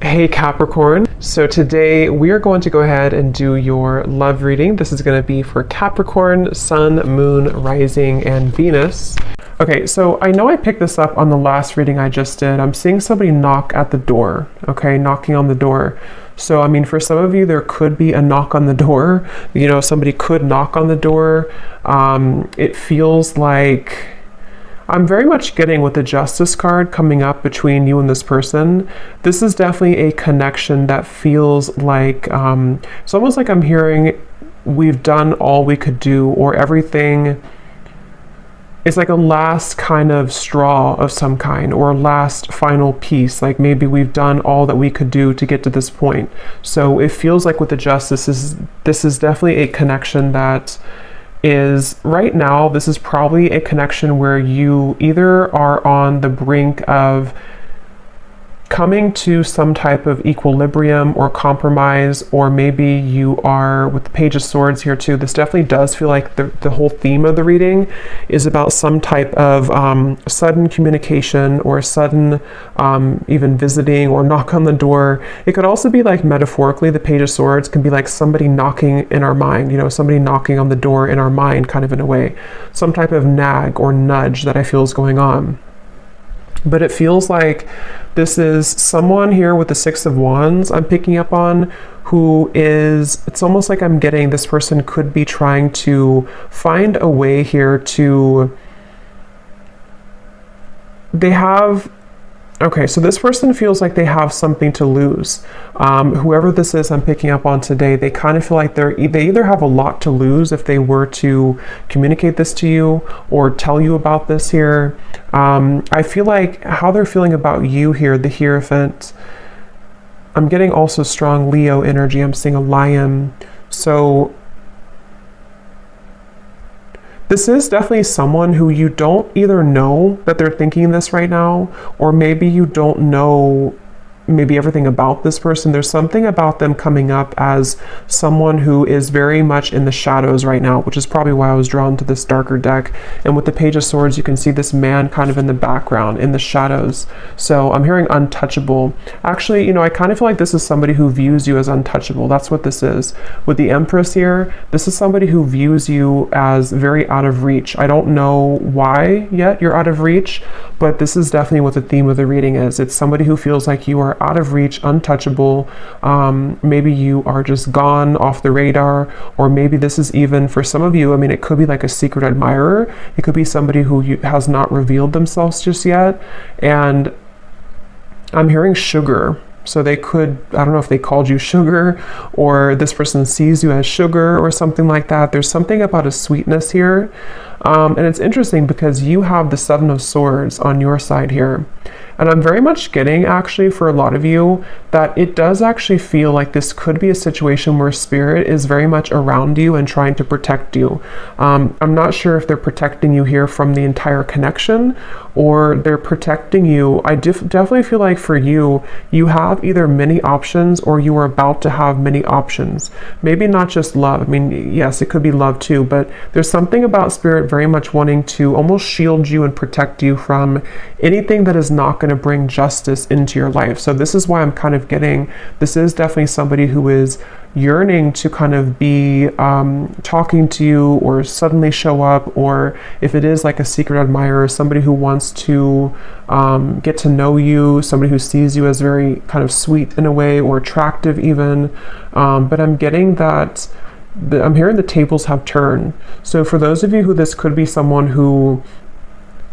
Hey Capricorn, so today we are going to go ahead and do your love reading. This is going to be for Capricorn, Sun, Moon, Rising, and Venus. Okay, so I know I picked this up on the last reading I just did. I'm seeing somebody knock at the door, okay, knocking on the door. So, I mean, for some of you, there could be a knock on the door. You know, somebody could knock on the door. It feels like I'm very much getting with the Justice card coming up between you and this person. This is definitely a connection that feels like, it's almost like I'm hearing we've done all we could do, or everything. It's like a last kind of straw of some kind, or last final piece. Like maybe we've done all that we could do to get to this point. So it feels like with the Justice, this is definitely a connection that is right now, this is probably a connection where you either are on the brink of coming to some type of equilibrium or compromise, or maybe you are with the Page of Swords here too. This definitely does feel like the whole theme of the reading is about some type of sudden communication, or sudden even visiting or knock on the door. It could also be like metaphorically, the Page of Swords can be like somebody knocking in our mind, you know, somebody knocking on the door in our mind, kind of in a way, some type of nag or nudge that I feel is going on. But it feels like this is someone here with the Six of Wands I'm picking up on, who is, it's almost like I'm getting this person could be trying to find a way here to, okay, so this person feels like they have something to lose. Whoever this is I'm picking up on today, they kind of feel like they either have a lot to lose if they were to communicate this to you or tell you about this here. I feel like how they're feeling about you here, the Hierophant. I'm getting also strong Leo energy. I'm seeing a lion. So this is definitely someone who you don't either know that they're thinking this right now, or maybe you don't know maybe everything about this person. There's something about them coming up as someone who is very much in the shadows right now, which is probably why I was drawn to this darker deck. And with the Page of Swords, you can see this man kind of in the background, in the shadows. So I'm hearing untouchable. Actually, you know, I kind of feel like this is somebody who views you as untouchable. That's what this is. With the Empress here, this is somebody who views you as very out of reach. I don't know why yet you're out of reach, but this is definitely what the theme of the reading is. It's somebody who feels like you are out of reach, untouchable. Maybe you are just gone off the radar, or maybe this is even for some of you, I mean, it could be like a secret admirer. It could be somebody who has not revealed themselves just yet. And I'm hearing sugar. So they could, I don't know if they called you sugar, or this person sees you as sugar or something like that. There's something about a sweetness here. And it's interesting because you have the Seven of Swords on your side here. And I'm very much getting, actually, for a lot of you, that it does actually feel like this could be a situation where Spirit is very much around you and trying to protect you. I'm not sure if they're protecting you here from the entire connection, or they're protecting you. I definitely feel like for you, you have either many options, or you are about to have many options. Maybe not just love. I mean, yes, it could be love too, but there's something about Spirit very much wanting to almost shield you and protect you from anything that is not going to bring justice into your life. So this is why I'm kind of getting, this is definitely somebody who is yearning to kind of be talking to you, or suddenly show up, or if it is like a secret admirer, somebody who wants to get to know you, somebody who sees you as very kind of sweet in a way, or attractive even. But I'm getting that I'm hearing the tables have turned. So for those of you who this could be someone who,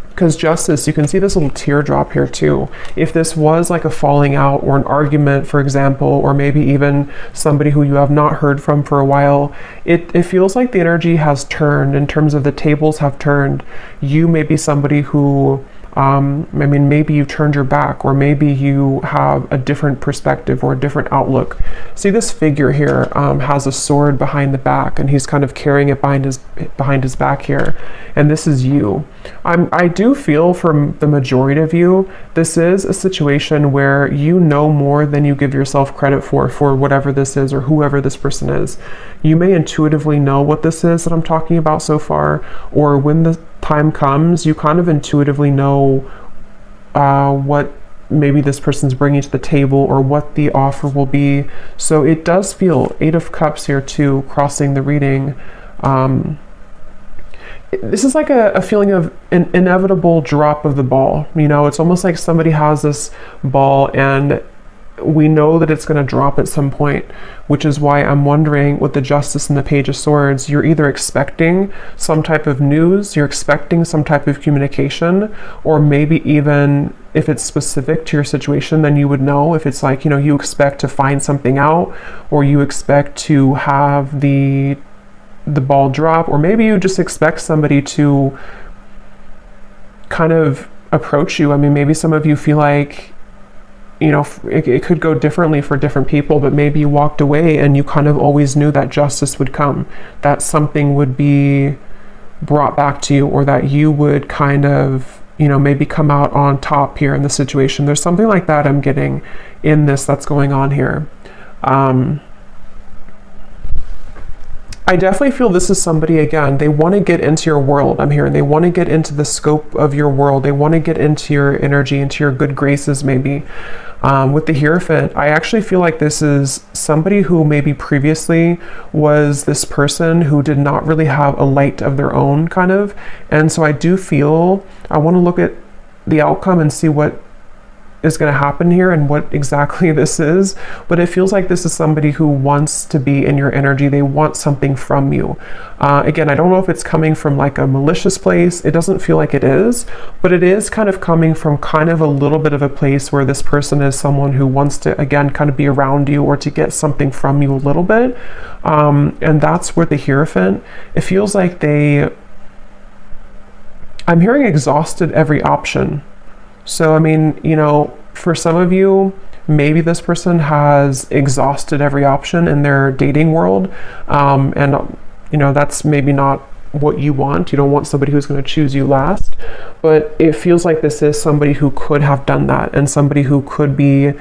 because Justice, you can see this little teardrop here too. If this was like a falling out or an argument, for example, or maybe even somebody who you have not heard from for a while, it feels like the energy has turned in terms of the tables have turned. You may be somebody who, I mean, maybe you turned your back, or maybe you have a different perspective or a different outlook. See, this figure here has a sword behind the back, and he's kind of carrying it behind his back here. And this is you. I do feel from the majority of you, this is a situation where you know more than you give yourself credit for whatever this is, or whoever this person is. You may intuitively know what this is that I'm talking about so far, or when the time comes, you kind of intuitively know what maybe this person's bringing to the table or what the offer will be. So it does feel 8 of Cups here too, crossing the reading. This is like a feeling of an inevitable drop of the ball. You know, it's almost like somebody has this ball and we know that it's going to drop at some point, which is why I'm wondering with the Justice and the Page of Swords, you're either expecting some type of news, you're expecting some type of communication, or maybe even if it's specific to your situation, then you would know. If it's like, you know, you expect to find something out, or you expect to have the ball drop, or maybe you just expect somebody to kind of approach you. I mean, maybe some of you feel like, you know, it could go differently for different people, but maybe you walked away and you kind of always knew that justice would come, that something would be brought back to you, or that you would kind of, you know, maybe come out on top here in the situation. There's something like that I'm getting in this that's going on here. I definitely feel this is somebody, again, they want to get into your world. I'm hearing they want to get into the scope of your world. They want to get into your energy, into your good graces, maybe. With the Hierophant, I actually feel like this is somebody who maybe previously was this person who did not really have a light of their own, kind of. And so I do feel, I want to look at the outcome and see what is going to happen here and what exactly this is, but it feels like this is somebody who wants to be in your energy. They want something from you. Again, I don't know if it's coming from like a malicious place. It doesn't feel like it is, but it is kind of coming from kind of a little bit of a place where this person is someone who wants to, again, kind of be around you or to get something from you a little bit. And that's where the Hierophant, it feels like I'm hearing exhausted every option. So, I mean, you know, for some of you, maybe this person has exhausted every option in their dating world. And, you know, that's maybe not what you want. You don't want somebody who's going to choose you last. But it feels like this is somebody who could have done that, and somebody who could be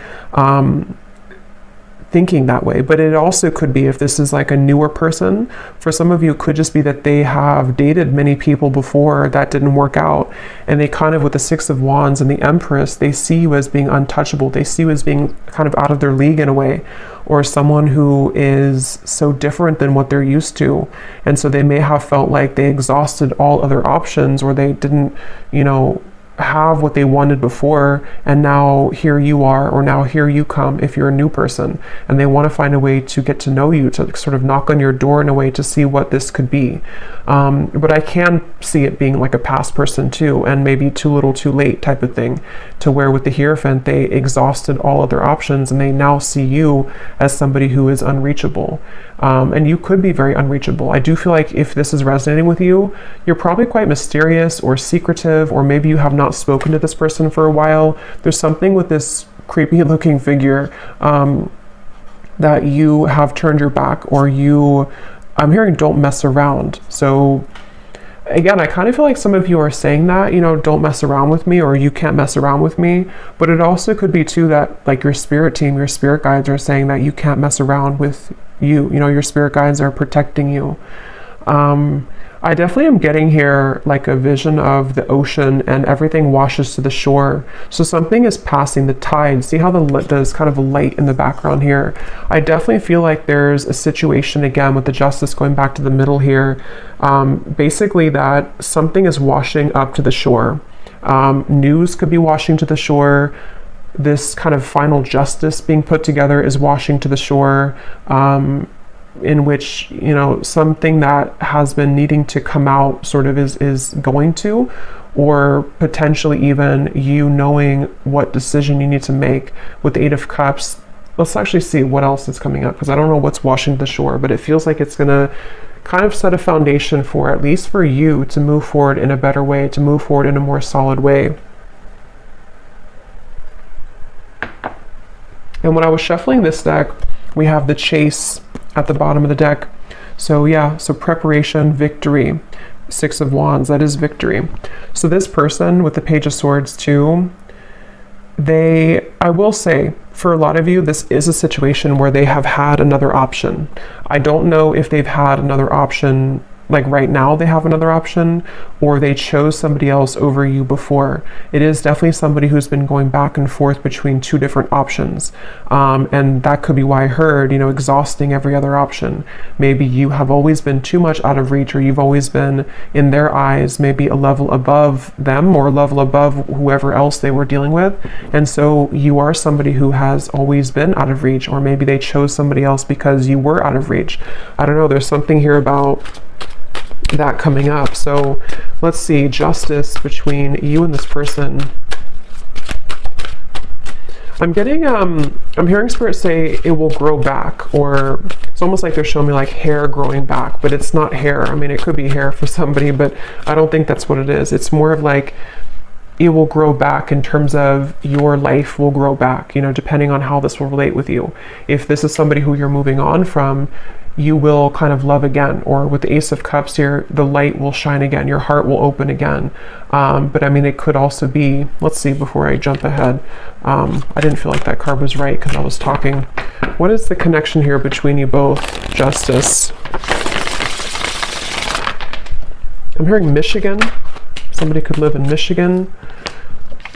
thinking that way. But it also could be, if this is like a newer person, for some of you it could just be that they have dated many people before that didn't work out, and they kind of, with the Six of Wands and the Empress, they see you as being untouchable. They see you as being kind of out of their league in a way, or someone who is so different than what they're used to. And so they may have felt like they exhausted all other options, or they didn't, you know, have what they wanted before, and now here you are, or now here you come if you're a new person, and they want to find a way to get to know you, to sort of knock on your door in a way to see what this could be. But I can see it being like a past person too, and maybe too little too late type of thing, to where with the Hierophant they exhausted all other options and they now see you as somebody who is unreachable. And you could be very unreachable. I do feel like if this is resonating with you, you're probably quite mysterious or secretive, or maybe you have not spoken to this person for a while. There's something with this creepy looking figure that you have turned your back, or I'm hearing don't mess around. So again, I kind of feel like some of you are saying that, you know, don't mess around with me, or you can't mess around with me. But it also could be too that like your spirit team, your spirit guides are saying that you can't mess around with you. You know, your spirit guides are protecting you. I definitely am getting here like a vision of the ocean and everything washes to the shore. So something is passing the tide. See how there's kind of a light in the background here. I definitely feel like there's a situation, again, with the Justice going back to the middle here. Basically that something is washing up to the shore. News could be washing to the shore. This kind of final justice being put together is washing to the shore. In which, you know, something that has been needing to come out sort of is going to, or potentially even you knowing what decision you need to make. With the Eight of Cups, let's actually see what else is coming up, because I don't know what's washing the shore, but it feels like it's gonna kind of set a foundation for, at least for you, to move forward in a better way, to move forward in a more solid way. And when I was shuffling this deck, we have the Chase at the bottom of the deck. So yeah, so preparation, victory, Six of Wands, that is victory. So this person with the Page of Swords too, I will say, for a lot of you, this is a situation where they have had another option. I don't know if they've had another option like right now they have another option, or they chose somebody else over you before. It is definitely somebody who's been going back and forth between two different options. And that could be why I heard, you know, exhausting every other option. Maybe you have always been too much out of reach, or you've always been, in their eyes, maybe a level above them or a level above whoever else they were dealing with. And so you are somebody who has always been out of reach, or maybe they chose somebody else because you were out of reach. I don't know, there's something here about that coming up. So let's see, justice between you and this person. I'm getting, I'm hearing Spirit say it will grow back, or it's almost like they're showing me like hair growing back, but it's not hair. I mean, it could be hair for somebody, but I don't think that's what it is. It's more of like, it will grow back in terms of your life will grow back, you know, depending on how this will relate with you. If this is somebody who you're moving on from, you will kind of love again, or with the Ace of Cups here, the light will shine again, your heart will open again. But I mean, it could also be, let's see, before I jump ahead, I didn't feel like that card was right because I was talking. What is the connection here between you both? Justice. I'm hearing Michigan. Somebody could live in Michigan,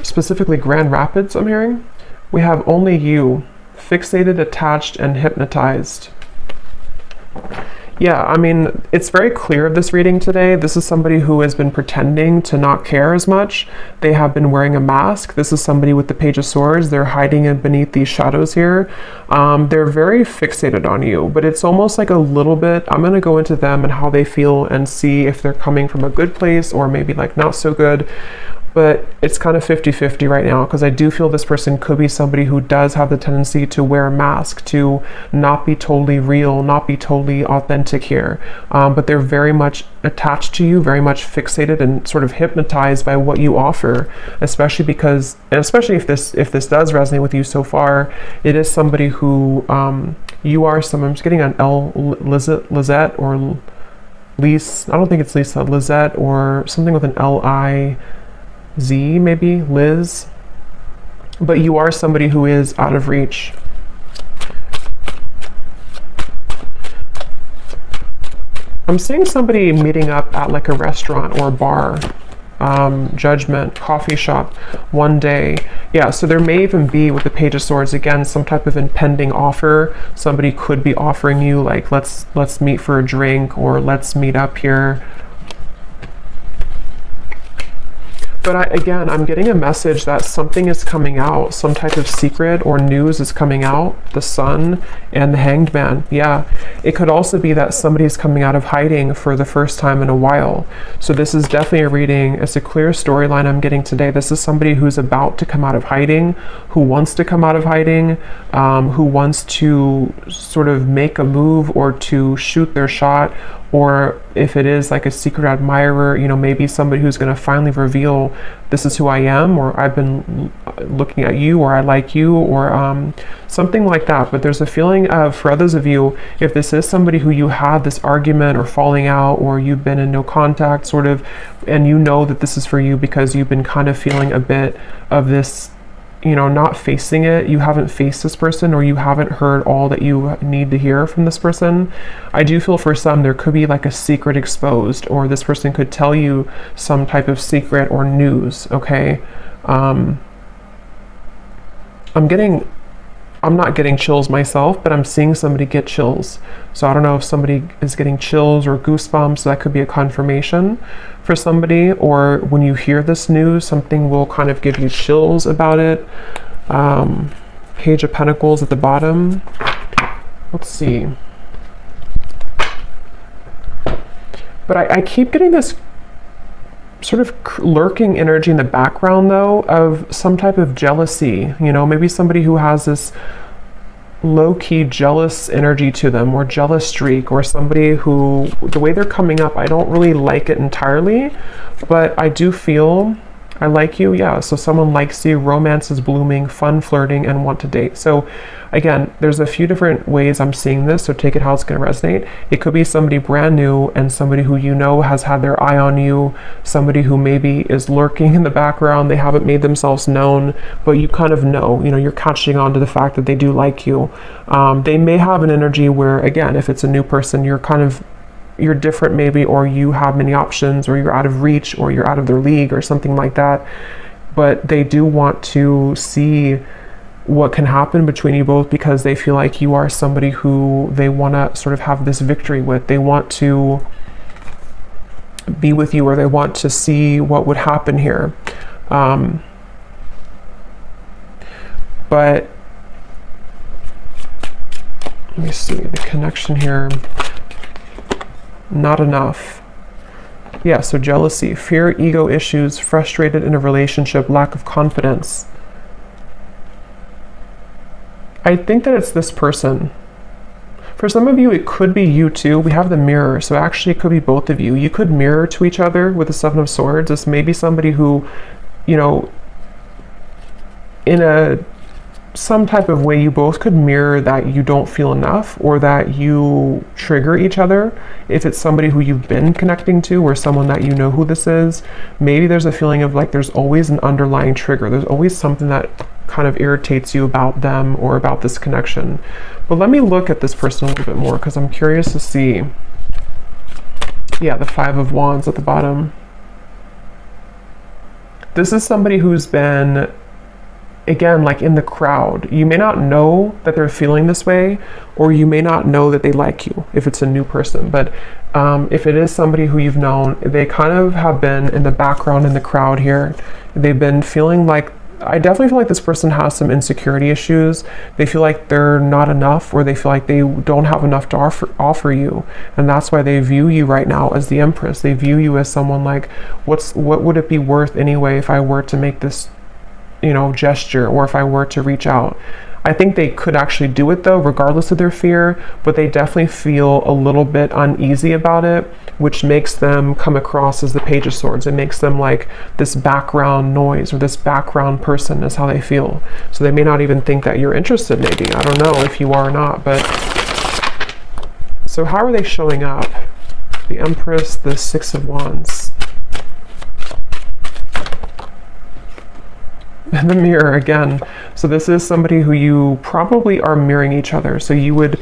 specifically Grand Rapids, I'm hearing. We have only you, fixated, attached, and hypnotized. Yeah, I mean, it's very clear of this reading today. This is somebody who has been pretending to not care as much. They have been wearing a mask. This is somebody with the Page of Swords. They're hiding in beneath these shadows here. They're very fixated on you, but it's almost like a little bit, I'm going to go into them and how they feel and see if they're coming from a good place or maybe like not so good. But it's kind of 50-50 right now, because I do feel this person could be somebody who does have the tendency to wear a mask, to not be totally real, not be totally authentic here. But they're very much attached to you, very much fixated and sort of hypnotized by what you offer, especially because, and especially if this does resonate with you so far, it is somebody who, you are someone, I'm just getting an Lizette or Lise, I don't think it's Lisa, Lizette or something with an L-I-Z, maybe Liz, but you are somebody who is out of reach. I'm seeing somebody meeting up at like a restaurant or a bar, Judgment, coffee shop one day. Yeah, so there may even be, with the Page of Swords, again, some type of impending offer. Somebody could be offering you like, let's meet for a drink, or let's meet up here. But I'm getting a message that something is coming out, some type of secret or news is coming out. The Sun and the Hanged Man. Yeah, it could also be that somebody's coming out of hiding for the first time in a while. So this is definitely a reading. It's a clear storyline I'm getting today. This is somebody who's about to come out of hiding, who wants to come out of hiding, who wants to sort of make a move or to shoot their shot. Or if it is like a secret admirer, you know, maybe somebody who's going to finally reveal, this is who I am, or I've been looking at you, or I like you, or something like that. But there's a feeling of, for others of you, if this is somebody who you had this argument or falling out, or you've been in no contact sort of, and you know that this is for you because you've been kind of feeling a bit of this, you know, not facing it, you haven't faced this person, or you haven't heard all that you need to hear from this person. I do feel for some there could be like a secret exposed, or this person could tell you some type of secret or news, okay? I'm not getting chills myself, but I'm seeing somebody get chills. So I don't know if somebody is getting chills or goosebumps. That could be a confirmation for somebody, or when you hear this news, something will kind of give you chills about it. Page of Pentacles at the bottom. Let's see. But I keep getting this sort of lurking energy in the background though of some type of jealousy, you know, maybe somebody who has this low-key jealous energy to them, or jealous streak, or somebody who, the way they're coming up, I don't really like it entirely, but I do feel I like you. Yeah, so someone likes you, romance is blooming, fun flirting, and want to date. So again, there's a few different ways I'm seeing this, so take it how it's going to resonate. It could be somebody brand new and somebody who you know has had their eye on you, somebody who maybe is lurking in the background, they haven't made themselves known, but you kind of know, you know, you're catching on to the fact that they do like you. They may have an energy where, again, if it's a new person, you're kind of you're different maybe, or you have many options, or you're out of reach, or you're out of their league, or something like that. But they do want to see what can happen between you both, because they feel like you are somebody who they want to sort of have this victory with. They want to be with you, or they want to see what would happen here. But let me see the connection here. Not enough. Yeah, so jealousy, fear, ego issues, frustrated in a relationship, lack of confidence. I think that it's this person. For some of you, it could be you too. We have the mirror, so actually it could be both of you. You could mirror to each other with the Seven of Swords. This may be somebody who, you know, in some type of way, you both could mirror that you don't feel enough, or that you trigger each other. If it's somebody who you've been connecting to, or someone that you know who this is, maybe there's a feeling of like there's always an underlying trigger. There's always something that kind of irritates you about them or about this connection. But let me look at this person a little bit more, because I'm curious to see. Yeah, the Five of Wands at the bottom. This is somebody who's been, again, like in the crowd. You may not know that they're feeling this way, or you may not know that they like you if it's a new person. But if it is somebody who you've known, they kind of have been in the background in the crowd here. They've been feeling like, I definitely feel like this person has some insecurity issues. They feel like they're not enough, or they feel like they don't have enough to offer you. And that's why they view you right now as the Empress. They view you as someone like, what would it be worth anyway if I were to make this, you know, gesture, or if I were to reach out. I think they could actually do it though, regardless of their fear, but they definitely feel a little bit uneasy about it, which makes them come across as the Page of Swords. It makes them like this background noise, or this background person is how they feel. So they may not even think that you're interested, maybe. I don't know if you are or not, but so how are they showing up? The Empress, the Six of Wands. And the Mirror again. So this is somebody who you probably are mirroring each other. So you would,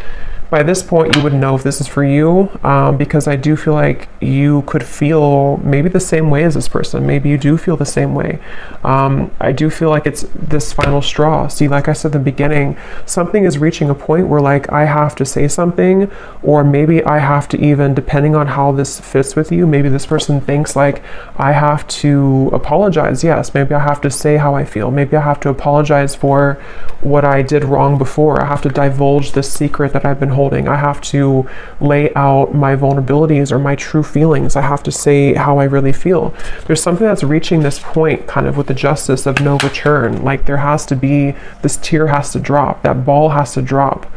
by this point, you would know if this is for you, because I do feel like you could feel maybe the same way as this person. Maybe you do feel the same way. I do feel like it's this final straw. See, like I said at the beginning, something is reaching a point where like I have to say something, or maybe I have to even, depending on how this fits with you, maybe this person thinks like I have to apologize. Yes, maybe I have to say how I feel. Maybe I have to apologize for what I did wrong before. I have to divulge this secret that I've been holding. I have to lay out my vulnerabilities or my true feelings. I have to say how I really feel. There's something that's reaching this point kind of with the Justice of no return. Like there has to be, this tear has to drop, that ball has to drop.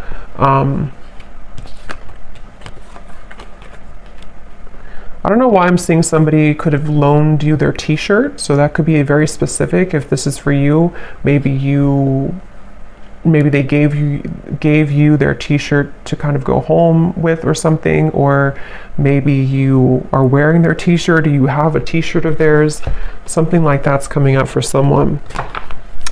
I don't know why I'm seeing somebody could have loaned you their t-shirt. So that could be very specific. If this is for you, maybe they gave you their t-shirt to kind of go home with or something, or maybe you are wearing their t-shirt, or you have a t-shirt of theirs. Something like that's coming up for someone.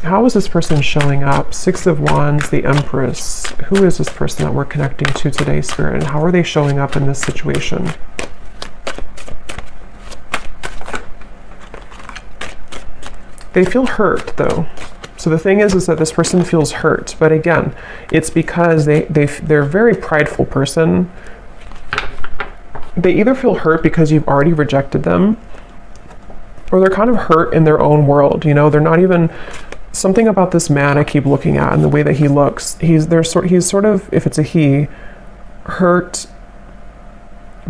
How is this person showing up? Six of Wands, the Empress. Who is this person that we're connecting to today, Spirit, and how are they showing up in this situation? They feel hurt though. So the thing is that this person feels hurt, but again, it's because they're a very prideful person. They either feel hurt because you've already rejected them, or they're kind of hurt in their own world. You know, they're not even, something about this man I keep looking at and the way that he looks, he's sort of, if it's a he, hurt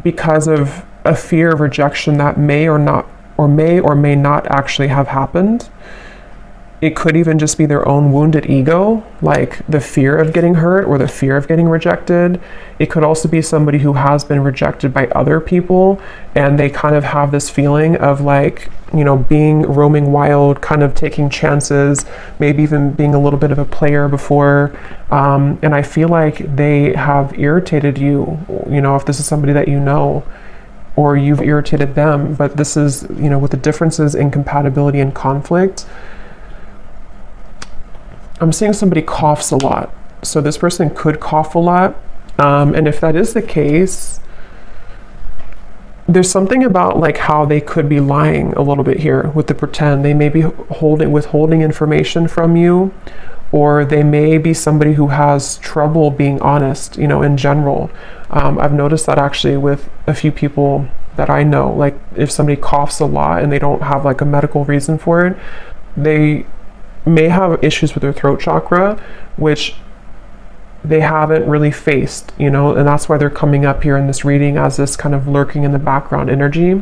because of a fear of rejection that may or may not actually have happened. It could even just be their own wounded ego, like the fear of getting hurt or the fear of getting rejected. It could also be somebody who has been rejected by other people, and they kind of have this feeling of like, you know, being roaming wild, kind of taking chances, maybe even being a little bit of a player before. And I feel like they have irritated you, you know, if this is somebody that you know, or you've irritated them. But this is, you know, with the differences in compatibility and conflict, I'm seeing somebody coughs a lot. So this person could cough a lot. And if that is the case, there's something about like how they could be lying a little bit here with the pretend. They may be withholding information from you, or they may be somebody who has trouble being honest, you know, in general. I've noticed that actually with a few people that I know, like if somebody coughs a lot and they don't have like a medical reason for it, they may have issues with their throat chakra, which they haven't really faced, you know, and that's why they're coming up here in this reading as this kind of lurking in the background energy.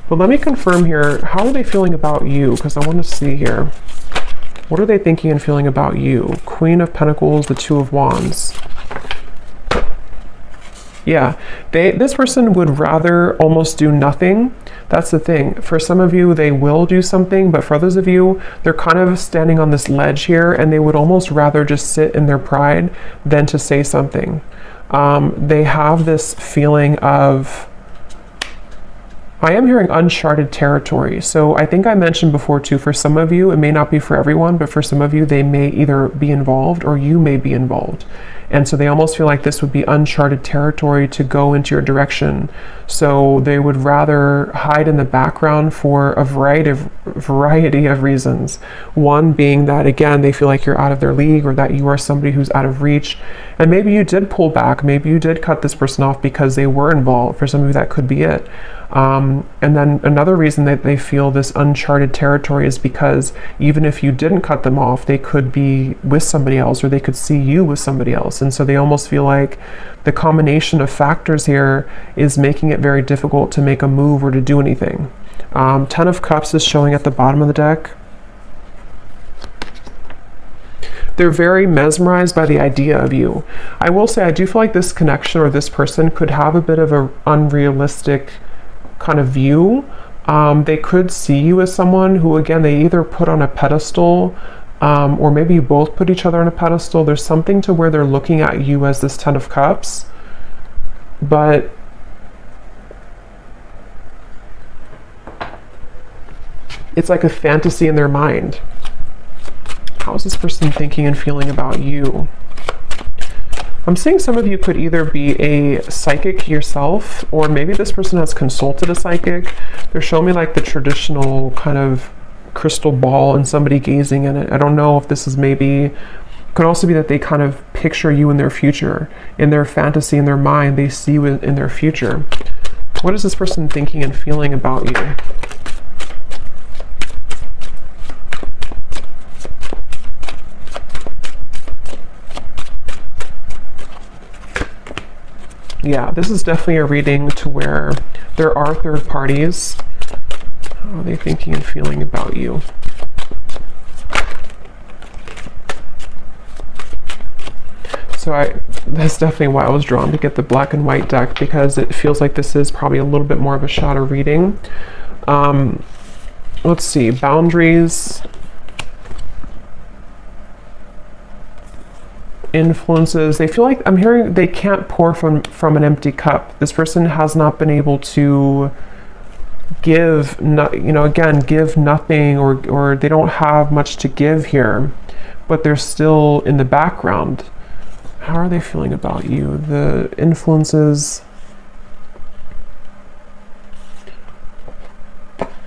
But let me confirm here, how are they feeling about you? Because I want to see here. What are they thinking and feeling about you? Queen of Pentacles, the Two of Wands. Yeah, this person would rather almost do nothing. That's the thing. For some of you, they will do something, but for others of you, they're kind of standing on this ledge here, and they would almost rather just sit in their pride than to say something. They have this feeling of, I am hearing uncharted territory. So I think I mentioned before too, for some of you, it may not be for everyone, but for some of you, they may either be involved or you may be involved. And so they almost feel like this would be uncharted territory to go into your direction. So they would rather hide in the background for a variety of reasons. One being that, again, they feel like you're out of their league, or that you are somebody who's out of reach. And maybe you did pull back. Maybe you did cut this person off because they were involved. For some of you, that could be it. And then another reason that they feel this uncharted territory is because even if you didn't cut them off, they could be with somebody else, or they could see you with somebody else. And so they almost feel like the combination of factors here is making it very difficult to make a move or to do anything. Ten of Cups is showing at the bottom of the deck. They're very mesmerized by the idea of you. I will say, I do feel like this connection or this person could have a bit of an unrealistic kind of view. They could see you as someone who, again, they either put on a pedestal, or maybe you both put each other on a pedestal. There's something to where they're looking at you as this Ten of Cups, but it's like a fantasy in their mind. How is this person thinking and feeling about you? I'm seeing some of you could either be a psychic yourself, or maybe this person has consulted a psychic. They're showing me like the traditional kind of crystal ball and somebody gazing in it. I don't know if this is maybe, it could also be that they kind of picture you in their future, in their fantasy, in their mind, they see you in their future. What is this person thinking and feeling about you? Yeah, this is definitely a reading to where there are third parties. How are they thinking and feeling about you? So that's definitely why I was drawn to get the black and white deck, because it feels like this is probably a little bit more of a shadow reading. Let's see, boundaries, influences. They feel like, I'm hearing they can't pour from an empty cup. This person has not been able to give, give nothing, or they don't have much to give here, but they're still in the background. How are they feeling about you? The influences.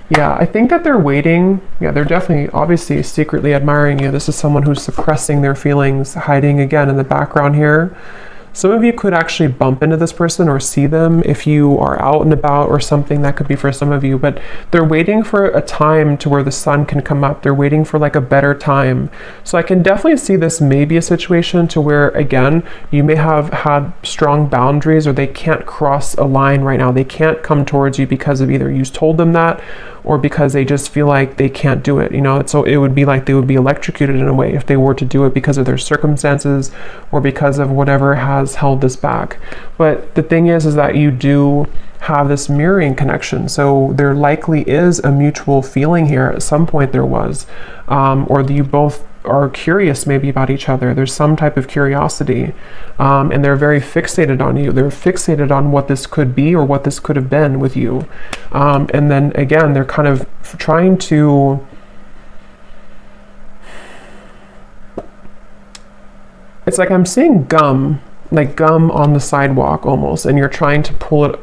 Yeah, I think that they're waiting. Yeah, they're definitely, obviously, secretly admiring you. This is someone who's suppressing their feelings, hiding again in the background here. Some of you could actually bump into this person or see them if you are out and about or something. That could be for some of you, but they're waiting for a time to where the sun can come up. They're waiting for like a better time. So I can definitely see this may be a situation to where, again, you may have had strong boundaries, or they can't cross a line right now. They can't come towards you because of either you told them that, or because they just feel like they can't do it, So it would be like they would be electrocuted in a way if they were to do it because of their circumstances or because of whatever has held this back. But the thing is that you do have this mirroring connection. So there likely is a mutual feeling here. At some point there was, or you both are curious maybe about each other. There's some type of curiosity, and they're very fixated on you. They're fixated on what this could be or what this could have been with you. And then again, they're kind of trying to, it's like I'm seeing gum, like gum on the sidewalk almost, and you're trying to pull it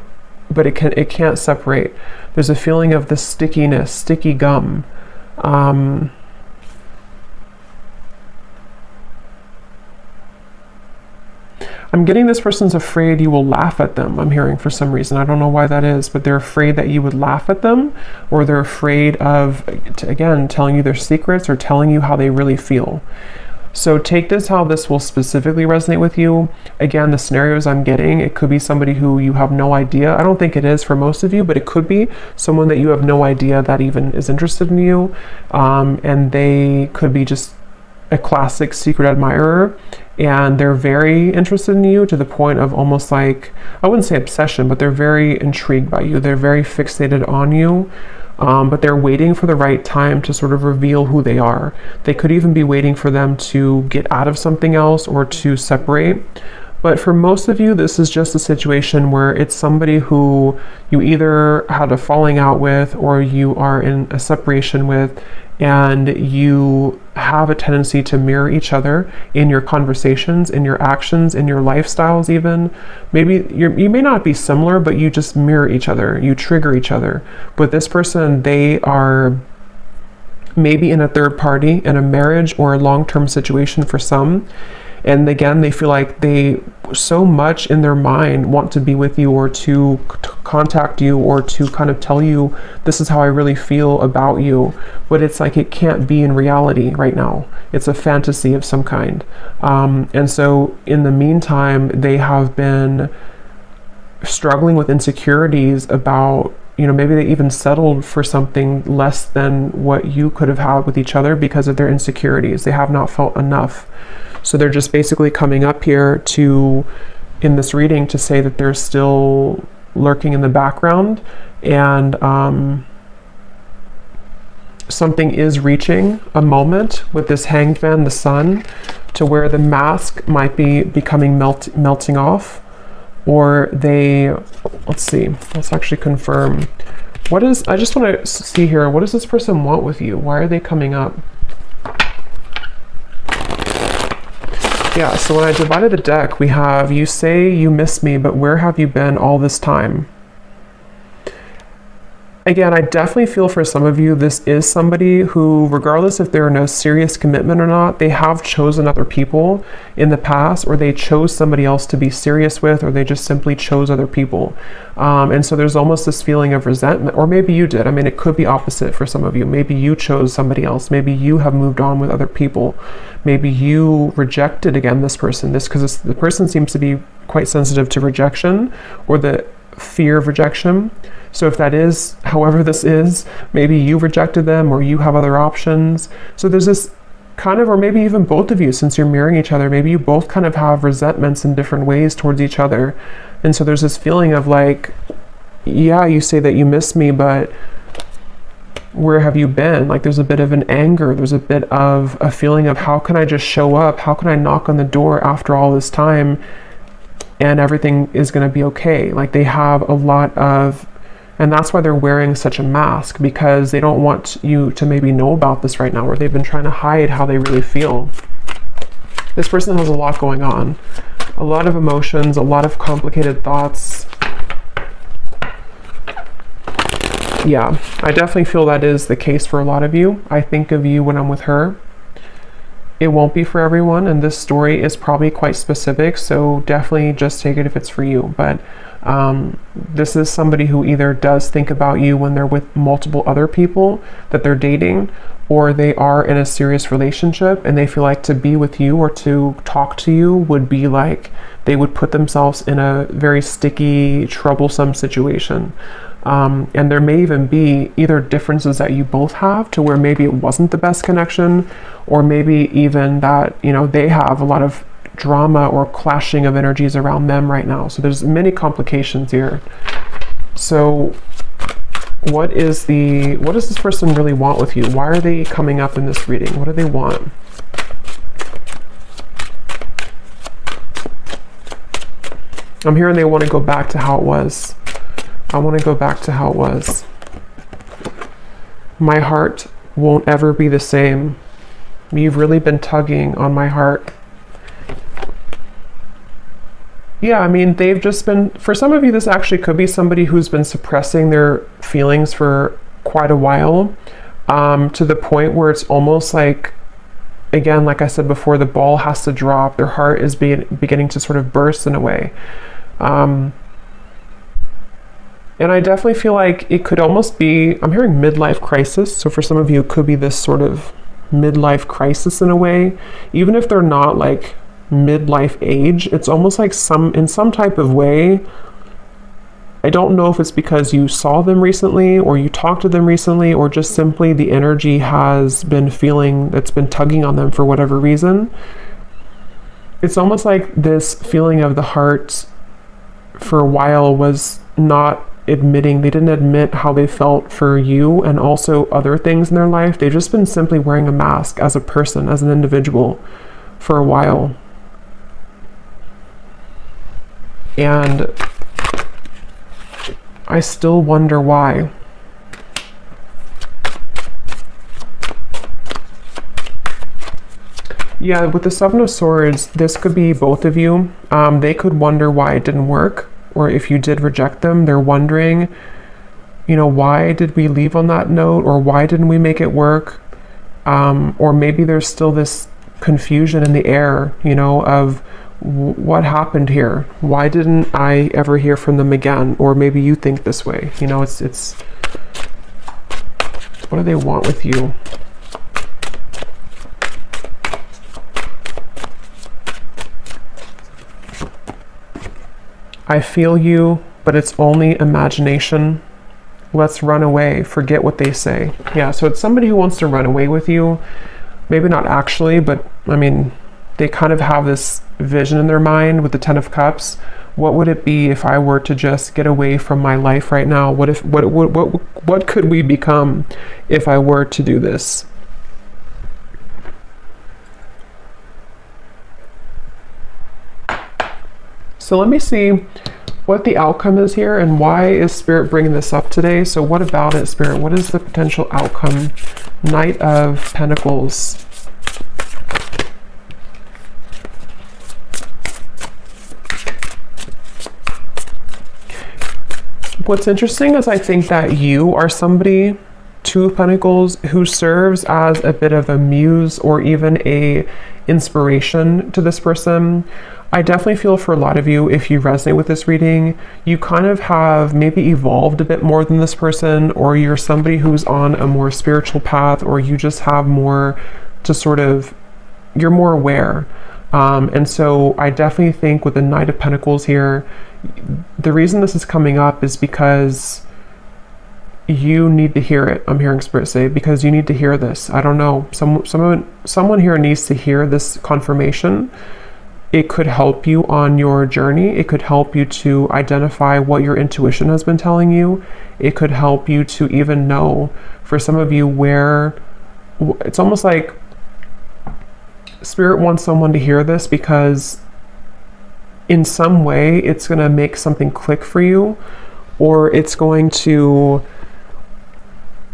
but it can't separate. There's a feeling of the stickiness, sticky gum. I'm getting this person's afraid you will laugh at them. I'm hearing for some reason. I don't know why that is, but they're afraid that you would laugh at them, or they're afraid of, again, telling you their secrets or telling you how they really feel. So take this how this will specifically resonate with you. Again, the scenarios I'm getting, it could be somebody who you have no idea. I don't think it is for most of you, but it could be someone that you have no idea that even is interested in you. And they could be just a classic secret admirer, and they're very interested in you to the point of almost like, I wouldn't say obsession, but they're very intrigued by you. They're very fixated on you. But they're waiting for the right time to sort of reveal who they are. They could even be waiting for them to get out of something else or to separate. But for most of you, this is just a situation where it's somebody who you either had a falling out with or you are in a separation with, and you have a tendency to mirror each other in your conversations, in your actions, in your lifestyles even. Maybe you may not be similar, but you just mirror each other, you trigger each other. But this person, they are maybe in a third party, in a marriage or a long-term situation for some. And again, they feel like they so much in their mind want to be with you, or to contact you, or to kind of tell you, this is how I really feel about you. But it's like it can't be in reality right now. It's a fantasy of some kind. And so in the meantime, they have been struggling with insecurities about, maybe they even settled for something less than what you could have had with each other because of their insecurities. They have not felt enough. So they're just basically coming up here in this reading to say that they're still lurking in the background, and something is reaching a moment with this Hanged Man, the Sun, to where the mask might be becoming melting off, or let's actually confirm. I just want to see here, what does this person want with you? Why are they coming up? Yeah, so when I divided the deck, we have, you say you miss me, but where have you been all this time? Again, I definitely feel for some of you, this is somebody who, regardless if they're in a serious commitment or not, they have chosen other people in the past, or they chose somebody else to be serious with, or they just simply chose other people. And so there's almost this feeling of resentment, or maybe you did. I mean, it could be opposite for some of you. Maybe you chose somebody else. Maybe you have moved on with other people. Maybe you rejected, again, this person. Because the person seems to be quite sensitive to rejection, or the fear of rejection. So if that is, however this is, maybe you rejected them, or you have other options. So there's this kind of, or maybe even both of you, since you're mirroring each other, maybe you both kind of have resentments in different ways towards each other. And so there's this feeling of like, yeah, you say that you miss me, but where have you been? Like there's a bit of an anger, there's a bit of a feeling of, how can I just show up? How can I knock on the door after all this time and everything is going to be okay? Like they have a lot of, and that's why they're wearing such a mask, because they don't want you to maybe know about this right now, or they've been trying to hide how they really feel. This person has a lot going on, a lot of emotions, a lot of complicated thoughts. Yeah, I definitely feel that is the case for a lot of you. I think of you when I'm with her. It won't be for everyone, and this story is probably quite specific, so definitely just take it if it's for you. But this is somebody who either does think about you when they're with multiple other people that they're dating, or they are in a serious relationship and they feel like to be with you or to talk to you would be like they would put themselves in a very sticky, troublesome situation. And there may even be either differences that you both have, to where maybe it wasn't the best connection, or maybe even that, they have a lot of drama or clashing of energies around them right now. So there's many complications here. So what does this person really want with you? Why are they coming up in this reading? What do they want? I'm hearing they want to go back to how it was. I want to go back to how it was. My heart won't ever be the same. You've really been tugging on my heart. Yeah, I mean, they've just been, for some of you, this actually could be somebody who's been suppressing their feelings for quite a while, to the point where it's almost like, again, like I said before, the ball has to drop. Their heart is beginning to sort of burst in a way. And I definitely feel like it could almost be, I'm hearing midlife crisis. So for some of you, it could be this sort of midlife crisis in a way, even if they're not like midlife age. It's almost like in some type of way. I don't know if it's because you saw them recently or you talked to them recently, or just simply the energy has been feeling that's been tugging on them for whatever reason. It's almost like this feeling of the heart for a while was not admitting, they didn't admit how they felt for you and also other things in their life. They've just been simply wearing a mask as a person, as an individual for a while. And I still wonder why. Yeah, with the Seven of Swords, this could be both of you. They could wonder why it didn't work, or if you did reject them, they're wondering, you know, why did we leave on that note, or why didn't we make it work? Or maybe there's still this confusion in the air, you know, of what happened here? Why didn't I ever hear from them again? Or maybe you think this way, you know, it's what do they want with you? I feel you, but it's only imagination. Let's run away, forget what they say. Yeah, so it's somebody who wants to run away with you. Maybe not actually, but I mean, they kind of have this vision in their mind with the Ten of Cups. What would it be if I were to just get away from my life right now? What could we become if I were to do this? So let me see what the outcome is here, and why is Spirit bringing this up today? So what about it, Spirit? What is the potential outcome? Knight of Pentacles. What's interesting is I think that you are somebody, Two of Pentacles, who serves as a bit of a muse or even a inspiration to this person. I definitely feel for a lot of you, if you resonate with this reading, you kind of have maybe evolved a bit more than this person, or you're somebody who's on a more spiritual path, or you just have more to sort of, you're more aware. And so I definitely think with the Knight of Pentacles here, the reason this is coming up is because you need to hear it. I'm hearing Spirit say, because you need to hear this. I don't know. Someone here needs to hear this confirmation. It could help you on your journey. It could help you to identify what your intuition has been telling you. It could help you to even know, for some of you, where it's almost like Spirit wants someone to hear this, because in some way it's going to make something click for you, or it's going to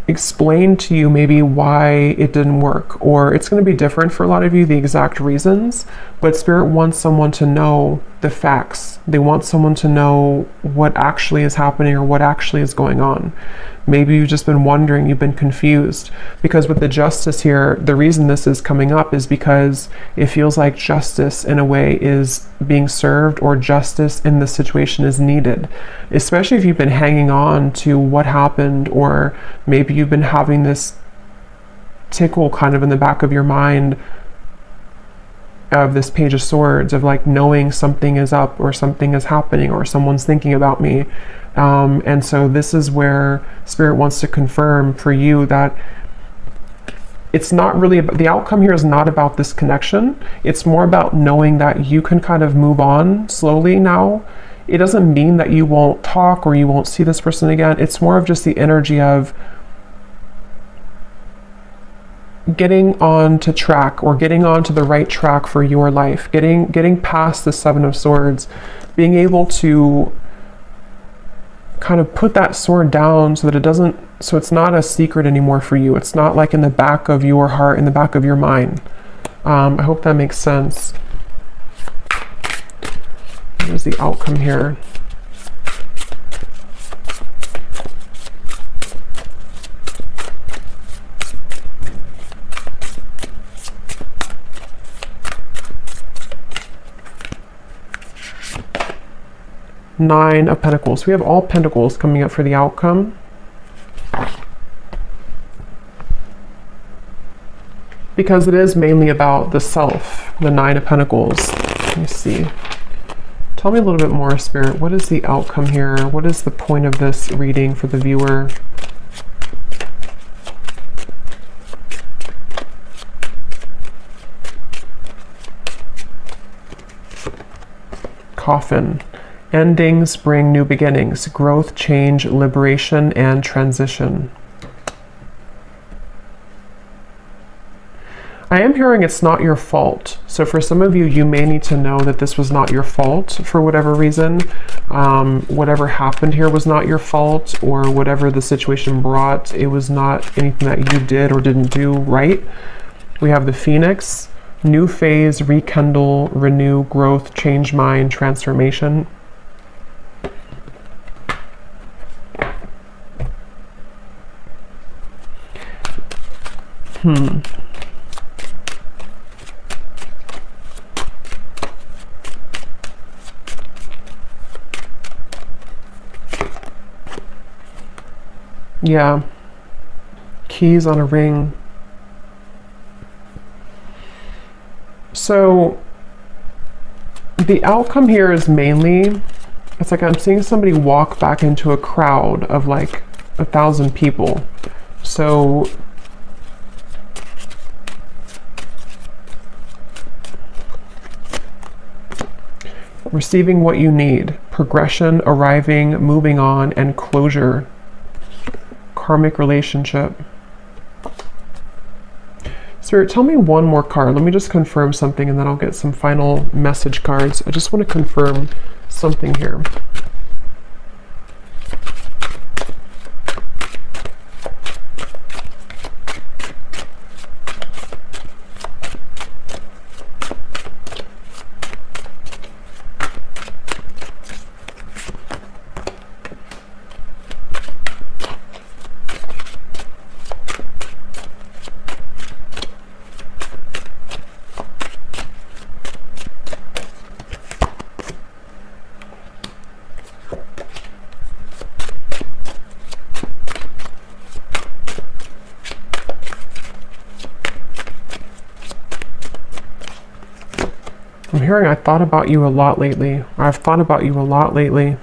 explain to you maybe why it didn't work, or it's going to be different for a lot of you, the exact reasons, but Spirit wants someone to know the facts. They want someone to know what actually is happening, or what actually is going on. Maybe you've just been wondering, you've been confused, because with the Justice here, the reason this is coming up is because it feels like justice in a way is being served, or justice in the situation is needed, especially if you've been hanging on to what happened, or maybe you've been having this tickle kind of in the back of your mind of this Page of Swords, of like knowing something is up, or something is happening, or someone's thinking about me. And so this is where Spirit wants to confirm for you that it's not really about, the outcome here is not about this connection. It's more about knowing that you can kind of move on slowly now. It doesn't mean that you won't talk or you won't see this person again. It's more of just the energy of getting on to track, or getting on to the right track for your life, getting past the Seven of Swords, being able to kind of put that sword down so that it doesn't, so it's not a secret anymore for you. It's not like in the back of your heart, in the back of your mind. I hope that makes sense. What is the outcome here? Nine of Pentacles. We have all Pentacles coming up for the outcome. Because it is mainly about the self, the Nine of Pentacles. Let me see. Tell me a little bit more, Spirit. What is the outcome here? What is the point of this reading for the viewer? Coffin. Endings bring new beginnings. Growth, change, liberation, and transition. I am hearing it's not your fault. So for some of you, you may need to know that this was not your fault for whatever reason. Whatever happened here was not your fault, or whatever the situation brought, it was not anything that you did or didn't do right. We have the Phoenix, new phase, rekindle, renew, growth, change mind, transformation. Yeah. Keys on a ring. So the outcome here is mainly, it's like I'm seeing somebody walk back into a crowd of like 1,000 people. So receiving what you need, progression, arriving, moving on, and closure. Karmic relationship. Spirit, tell me one more card. Let me just confirm something and then I'll get some final message cards. I just want to confirm something here. I'm hearing I thought about you a lot lately. I've thought about you a lot lately.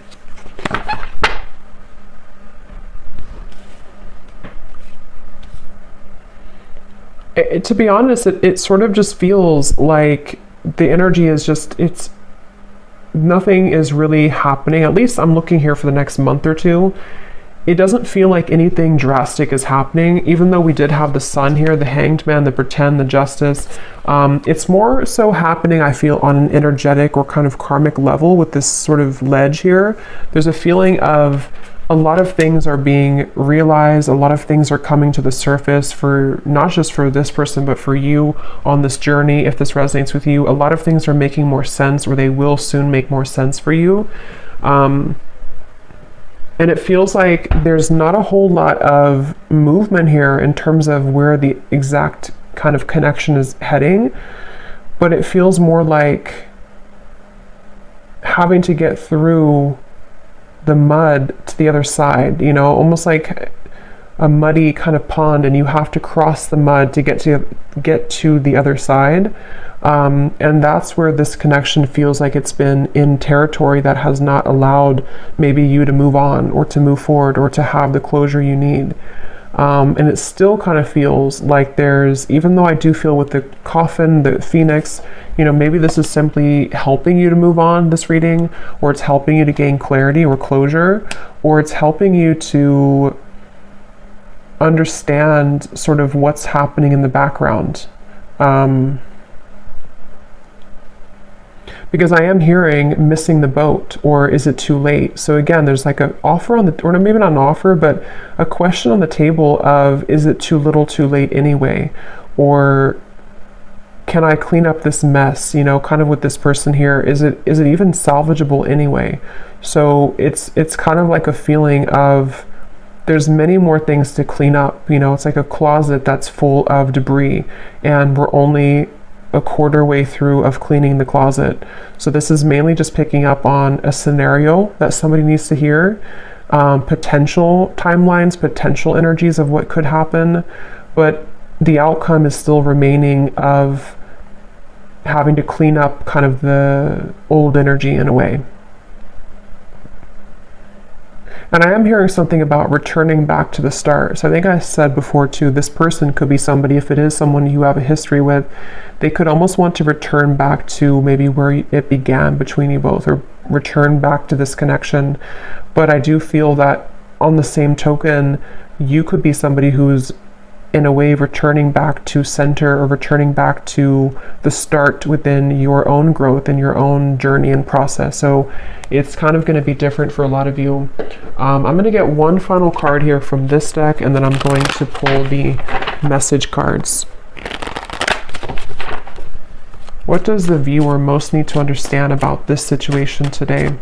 To be honest, it sort of just feels like the energy is just, nothing is really happening. At least I'm looking here for the next month or two. It doesn't feel like anything drastic is happening, even though we did have the Sun here, the Hanged Man, the Pretend, the Justice. It's more so happening, I feel, on an energetic or kind of karmic level with this sort of ledge here. There's a feeling of a lot of things are being realized, a lot of things are coming to the surface for not just for this person, but for you on this journey. If this resonates with you, a lot of things are making more sense, or they will soon make more sense for you. And it feels like there's not a whole lot of movement here in terms of where the exact kind of connection is heading, but it feels more like having to get through the mud to the other side, you know, almost like a muddy kind of pond, and you have to cross the mud to get to the other side. And that's where this connection feels like it's been in territory that has not allowed maybe you to move on or to move forward or to have the closure you need. And it still kind of feels like there's, even though I do feel with the Coffin, the Phoenix, you know, maybe this is simply helping you to move on, this reading, or it's helping you to gain clarity or closure, or it's helping you to understand sort of what's happening in the background. Because I am hearing missing the boat, or is it too late? So again, there's like an offer on the, or maybe not an offer, but a question on the table of, is it too little too late anyway? Or can I clean up this mess, you know, kind of with this person here? Is it even salvageable anyway? So it's kind of like a feeling of there's many more things to clean up. You know, it's like a closet that's full of debris, and we're only a quarter way through of cleaning the closet. So this is mainly just picking up on a scenario that somebody needs to hear, potential timelines, potential energies of what could happen, but the outcome is still remaining of having to clean up kind of the old energy in a way. And I am hearing something about returning back to the start. So I think I said before too, this person could be somebody, if it is someone you have a history with, they could almost want to return back to maybe where it began between you both, or return back to this connection. But I do feel that on the same token, you could be somebody who's in a way returning back to center, or returning back to the start within your own growth and your own journey and process. So it's kind of going to be different for a lot of you. I'm going to get one final card here from this deck, and then I'm going to pull the message cards. What does the viewer most need to understand about this situation today?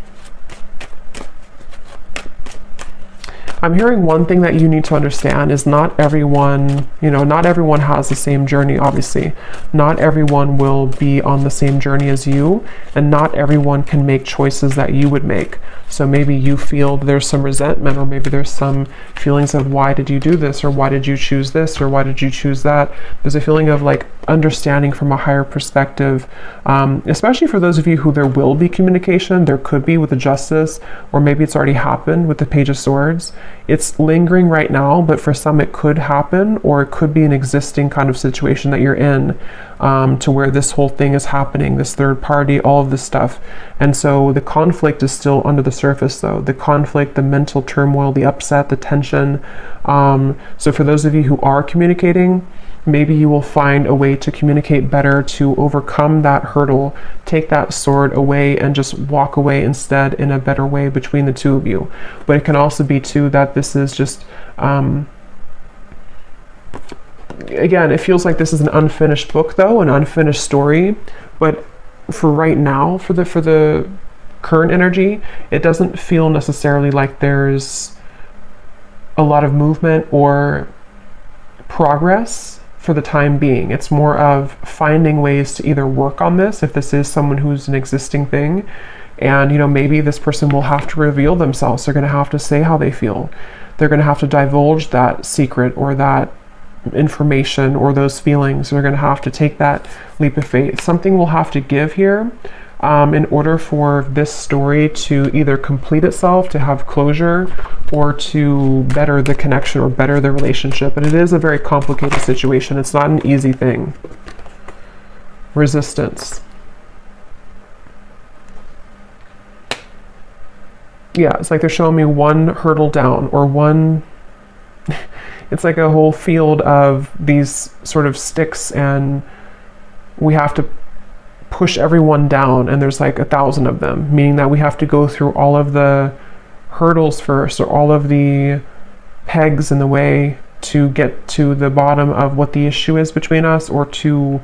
I'm hearing one thing that you need to understand is not everyone, you know, not everyone has the same journey, obviously. Not everyone will be on the same journey as you, and not everyone can make choices that you would make. So maybe you feel there's some resentment, or maybe there's some feelings of why did you do this, or why did you choose this, or why did you choose that. There's a feeling of like understanding from a higher perspective, especially for those of you who there will be communication. There could be with the Justice, or maybe it's already happened with the Page of Swords. It's lingering right now, but for some it could happen, or it could be an existing kind of situation that you're in, to where this whole thing is happening, this third party, all of this stuff. And so the conflict is still under the surface though. The conflict, the mental turmoil, the upset, the tension. So for those of you who are communicating, maybe you will find a way to communicate better, to overcome that hurdle, take that sword away and just walk away instead in a better way between the two of you. But it can also be too that this is just, again, it feels like this is an unfinished book though, an unfinished story. But for right now, for the current energy, it doesn't feel necessarily like there's a lot of movement or progress for the time being. It's more of finding ways to either work on this, if this is someone who's an existing thing, and you know, maybe this person will have to reveal themselves. They're going to have to say how they feel. They're going to have to divulge that secret or that information or those feelings. They're going to have to take that leap of faith. Something will have to give here in order for this story to either complete itself, to have closure, or to better the connection or better the relationship. And it is a very complicated situation. It's not an easy thing. Resistance. Yeah, it's like they're showing me one hurdle down, or one it's like a whole field of these sort of sticks, and we have to push everyone down, and there's like 1,000 of them, meaning that we have to go through all of the hurdles first, or all of the pegs in the way to get to the bottom of what the issue is between us, or to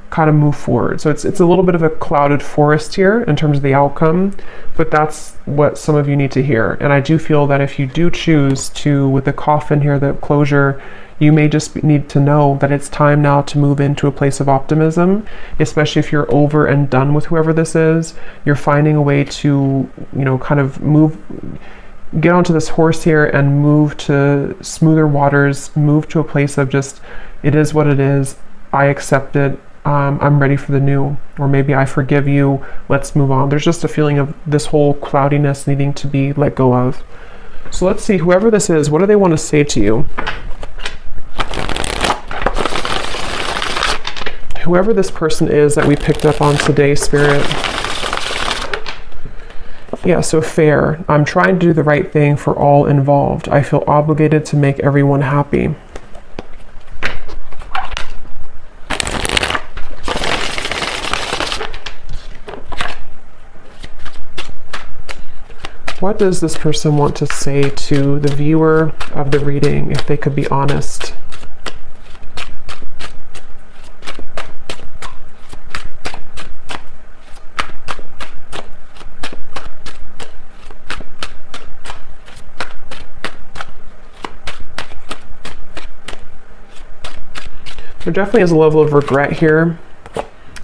kind of move forward. So it's a little bit of a clouded forest here in terms of the outcome, but that's what some of you need to hear. And I do feel that if you do choose to, with the coffin here, the closure, you may just need to know that it's time now to move into a place of optimism, especially if you're over and done with whoever this is. You're finding a way to, you know, kind of get onto this horse here and move to smoother waters, move to a place of just, it is what it is, I accept it, I'm ready for the new, or maybe I forgive you, let's move on. There's just a feeling of this whole cloudiness needing to be let go of. So let's see, whoever this is, what do they want to say to you? Whoever this person is that we picked up on today, Spirit. Yeah, so fair. I'm trying to do the right thing for all involved. I feel obligated to make everyone happy. What does this person want to say to the viewer of the reading, if they could be honest? There definitely is a level of regret here.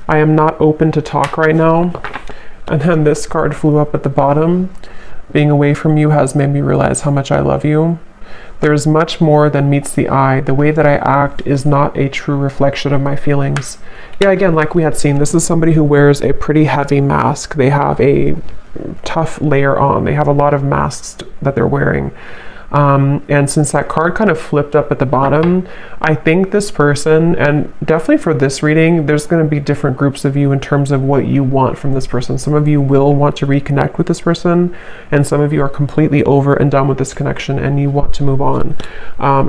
I am not open to talk right now. And then this card flew up at the bottom. Being away from you has made me realize how much I love you. There's much more than meets the eye. The way that I act is not a true reflection of my feelings. Yeah, again, like we had seen, this is somebody who wears a pretty heavy mask. They have a tough layer on. They have a lot of masks that they're wearing. And since that card kind of flipped up at the bottom, I think this person, and definitely for this reading, there's going to be different groups of you in terms of what you want from this person. Some of you will want to reconnect with this person, and some of you are completely over and done with this connection and you want to move on.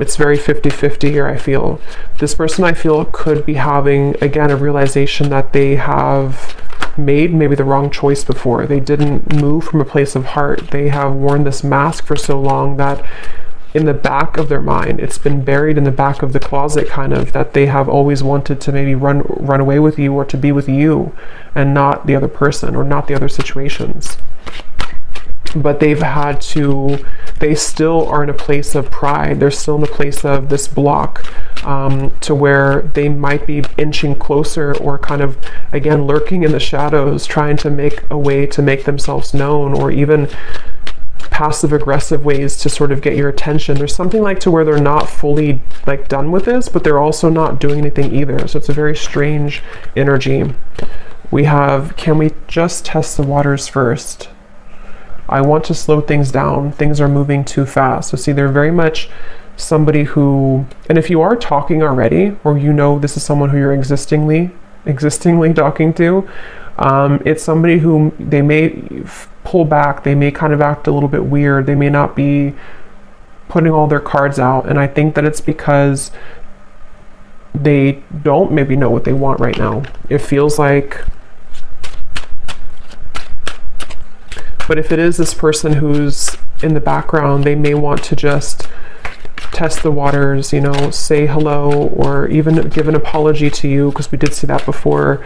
It's very 50-50 here, I feel. This person, I feel, could be having, again, a realization that they have made maybe the wrong choice before. They didn't move from a place of heart. They have worn this mask for so long that in the back of their mind, it's been buried in the back of the closet, kind of, that they have always wanted to maybe run away with you or to be with you and not the other person or not the other situations. But they've had to, they still are in a place of pride. They're still in a place of this block, to where they might be inching closer or kind of, again, lurking in the shadows, trying to make a way to make themselves known, or even passive aggressive ways to sort of get your attention. There's something like to where they're not fully like done with this, but they're also not doing anything either. So it's a very strange energy. We have, can we just test the waters first? I want to slow things down. Things are moving too fast. So see, they're very much somebody who, and if you are talking already, or you know this is someone who you're existingly talking to, it's somebody who they may pull back, they may kind of act a little bit weird, they may not be putting all their cards out, and I think that it's because they don't maybe know what they want right now. It feels like, but if it is this person who's in the background, they may want to just test the waters, you know, say hello, or even give an apology to you, because we did see that before.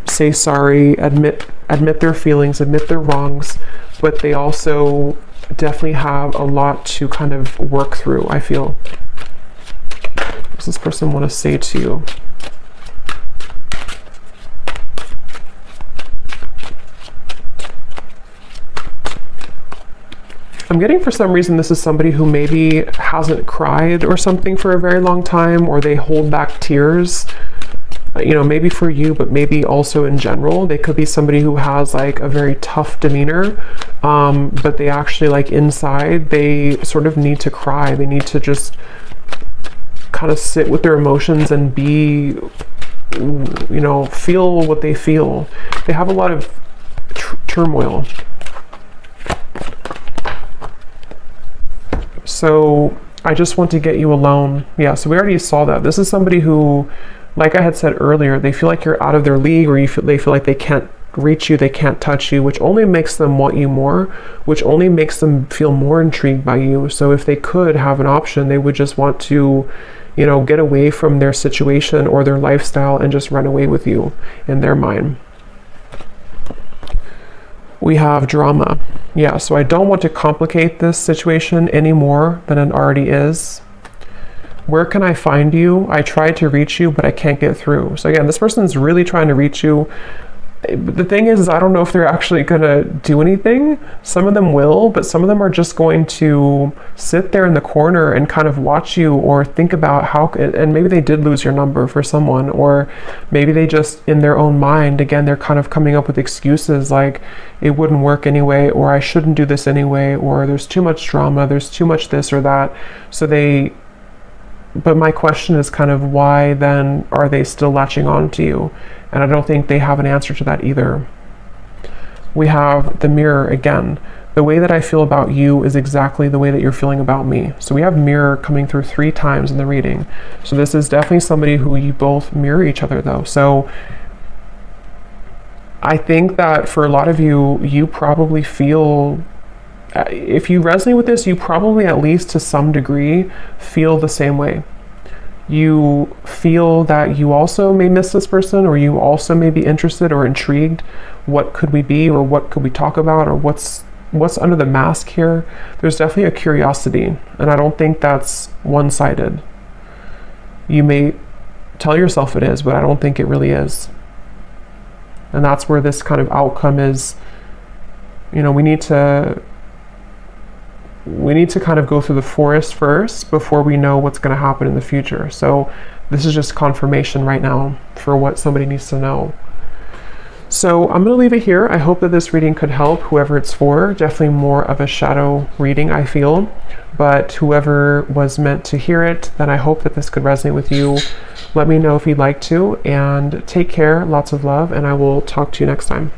Say sorry, admit their feelings, admit their wrongs, but they also definitely have a lot to kind of work through, I feel. What does this person want to say to you? I'm getting, for some reason, this is somebody who maybe hasn't cried or something for a very long time, or they hold back tears, you know, maybe for you, but maybe also in general. They could be somebody who has like a very tough demeanor, but they actually, like, inside, they sort of need to cry. They need to just kind of sit with their emotions and be, you know, feel what they feel. They have a lot of turmoil. So I just want to get you alone. Yeah, so we already saw that. This is somebody who, like I had said earlier, they feel like you're out of their league, or they feel like they can't reach you, they can't touch you, which only makes them want you more, which only makes them feel more intrigued by you. So if they could have an option, they would just want to, you know, get away from their situation or their lifestyle and just run away with you in their mind. We have drama. Yeah, so I don't want to complicate this situation any more than it already is. Where can I find you? I tried to reach you, but I can't get through. So again, this person's really trying to reach you. The thing is I don't know if they're actually gonna do anything. Some of them will, but some of them are just going to sit there in the corner and kind of watch you, or think about how, and maybe they did lose your number for someone, or maybe they just, in their own mind, again, they're kind of coming up with excuses like it wouldn't work anyway, or I shouldn't do this anyway, or there's too much drama, there's too much this or that. So but my question is kind of, why then are they still latching on to you? And I don't think they have an answer to that either. We have the mirror again. The way that I feel about you is exactly the way that you're feeling about me. So we have mirror coming through 3 times in the reading. So this is definitely somebody who you both mirror each other though. So I think that for a lot of you, you probably feel, if you resonate with this, you probably, at least to some degree, feel the same way. You feel that you also may miss this person, or you also may be interested or intrigued. What could we be, or what could we talk about, or what's under the mask here? There's definitely a curiosity, and I don't think that's one-sided. You may tell yourself it is, but I don't think it really is. And that's where this kind of outcome is. You know, we need to kind of go through the forest first before we know what's going to happen in the future. So this is just confirmation right now for what somebody needs to know. So I'm going to leave it here. I hope that this reading could help whoever it's for. Definitely more of a shadow reading, I feel. But whoever was meant to hear it, then I hope that this could resonate with you. Let me know if you'd like to, and take care. Lots of love, and I will talk to you next time.